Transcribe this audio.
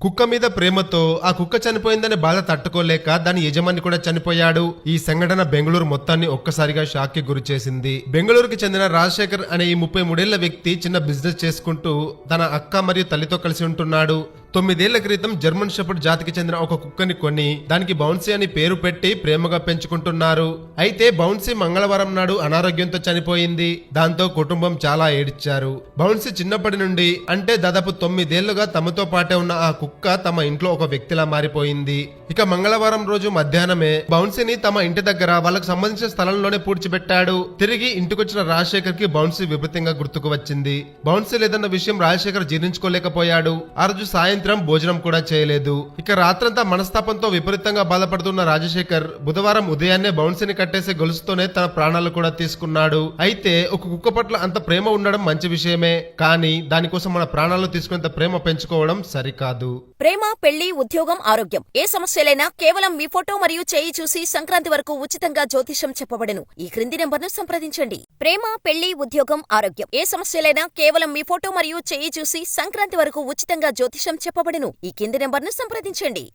కుక్క మీద ప్రేమతో ఆ కుక్క చనిపోయిందనే బాధ తట్టుకోలేక దాని యజమాని కూడా చనిపోయాడు. ఈ సంఘటన బెంగళూరు మొత్తాన్ని ఒక్కసారిగా షాక్ కి గురి చేసింది. బెంగళూరుకి చెందిన రాజశేఖర్ అనే ఈ 33 ఏళ్ల వ్యక్తి చిన్న బిజినెస్ చేసుకుంటూ తన అక్క మరియు తల్లితో కలిసి ఉంటున్నాడు. 9 ఏళ్ల క్రితం జర్మన్ షెపర్డ్ జాతికి చెందిన ఒక కుక్కని కొని దానికి బౌన్సీ అని పేరు పెట్టి ప్రేమగా పెంచుకుంటున్నారు. అయితే బౌన్సీ మంగళవారం నాడు అనారోగ్యంతో చనిపోయింది. దాంతో కుటుంబం చాలా ఏడ్చారు. బౌన్సీ చిన్నప్పటి నుండి అంటే దాదాపు 9 ఏళ్లుగా తమతో పాటే ఉన్న ఆ కుక్క తమ ఇంట్లో ఒక వ్యక్తిలా మారిపోయింది. ఇక మంగళవారం రోజు మధ్యాహ్నమే బౌన్సీని తమ ఇంటి దగ్గర వాళ్ళకు సంబంధించిన స్థలంలోనే పూడ్చిపెట్టాడు. తిరిగి ఇంటికొచ్చిన రాజశేఖర్ కి బౌన్సీ విపరీతంగా గుర్తుకు వచ్చింది. బౌన్సీ లేదన్న విషయం రాజశేఖర్ జీర్ణించుకోలేకపోయాడు. ఆ రోజు సాయంత్రం భోజనం కూడా చేయలేదు. ఇక రాత్రంతా మనస్తాపంతో విపరీతంగా బాధపడుతున్న రాజశేఖర్ బుధవారం ఉదయాన్నే బౌన్సీని కట్టేసే గొలుసుతోనే తన ప్రాణాలు కూడా తీసుకున్నాడు. అయితే ఒక కుక్క పట్ల అంత ప్రేమ ఉండడం మంచి విషయమే, కానీ దానికోసం మన ప్రాణాలు తీసుకునేంత ప్రేమ పెంచుకోవడం సరికాదు. ప్రేమ, పెళ్లి, ఉద్యోగం, ఆరోగ్యం ఏ సమస్యలైనా కేవలం మీ ఫోటో మరియు చేయి చూసి సంక్రాంతి వరకు ఉచితంగా జ్యోతిషం చెప్పబడును. ఈ క్రింది నంబర్ను సంప్రదించండి. ప్రేమ, పెళ్లి, ఉద్యోగం, ఆరోగ్యం ఏ సమస్యలైనా కేవలం మీ ఫోటో మరియు చేయి చూసి సంక్రాంతి వరకు ఉచితంగా జ్యోతిషం చెప్పబడును. ఈ కింది నంబర్ను సంప్రదించండి.